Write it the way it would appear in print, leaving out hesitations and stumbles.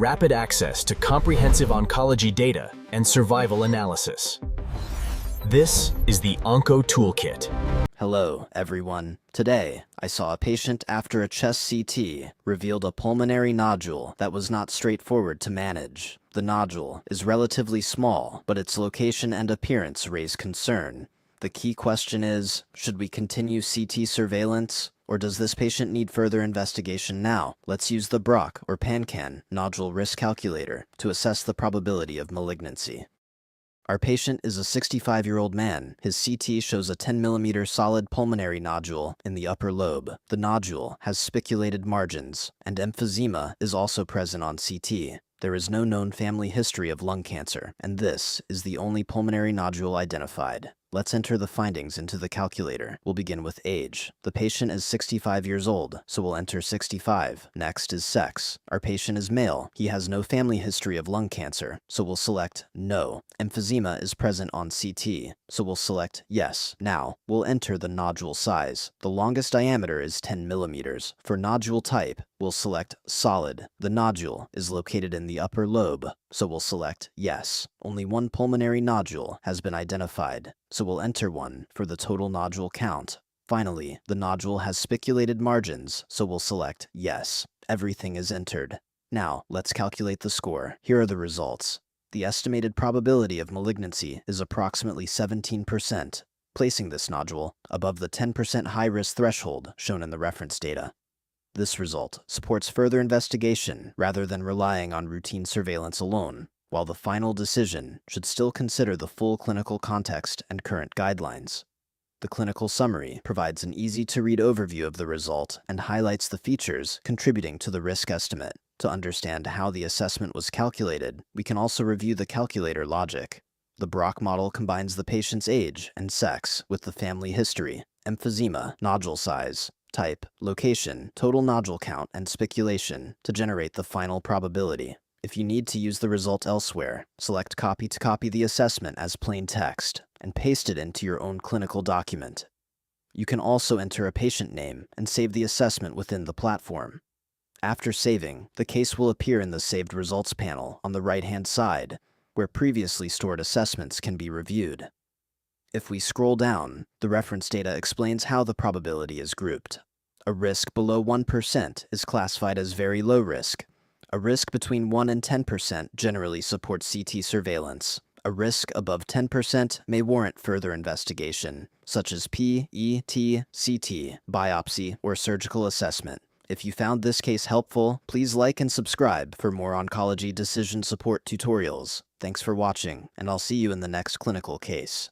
rapid access to comprehensive oncology data and survival analysis. This is the OncoToolkit. Hello, everyone. Today, I saw a patient after a chest CT revealed a pulmonary nodule that was not straightforward to manage. The nodule is relatively small, but its location and appearance raise concern. The key question is, should we continue CT surveillance, or does this patient need further investigation now? Let's use the BROC or PanCan nodule risk calculator to assess the probability of malignancy. Our patient is a 65-year-old man. His CT shows a 10mm solid pulmonary nodule in the upper lobe. The nodule has spiculated margins, and emphysema is also present on CT. There is no known family history of lung cancer, and this is the only pulmonary nodule identified. Let's enter the findings into the calculator. We'll begin with age. The patient is 65 years old, so we'll enter 65. Next is sex. Our patient is male. He has no family history of lung cancer, so we'll select no. Emphysema is present on CT, so we'll select yes. Now, we'll enter the nodule size. The longest diameter is 10 millimeters. For nodule type, we'll select solid. The nodule is located in the upper lobe, so we'll select yes. Only one pulmonary nodule has been identified, so we'll enter 1 for the total nodule count. Finally, the nodule has spiculated margins, so we'll select yes. Everything is entered. Now, let's calculate the score. Here are the results. The estimated probability of malignancy is approximately 17%, placing this nodule above the 10% high-risk threshold shown in the reference data. This result supports further investigation rather than relying on routine surveillance alone, while the final decision should still consider the full clinical context and current guidelines. The clinical summary provides an easy-to-read overview of the result and highlights the features contributing to the risk estimate. To understand how the assessment was calculated, we can also review the calculator logic. The BROC model combines the patient's age and sex with the family history, emphysema, nodule size, type, location, total nodule count, and spiculation to generate the final probability. If you need to use the result elsewhere, select Copy to copy the assessment as plain text and paste it into your own clinical document. You can also enter a patient name and save the assessment within the platform. After saving, the case will appear in the Saved Results panel on the right-hand side, where previously stored assessments can be reviewed. If we scroll down, the reference data explains how the probability is grouped. A risk below 1% is classified as very low risk. A risk between 1 and 10% generally supports CT surveillance. A risk above 10% may warrant further investigation, such as PET, CT, biopsy, or surgical assessment. If you found this case helpful, please like and subscribe for more oncology decision support tutorials. Thanks for watching, and I'll see you in the next clinical case.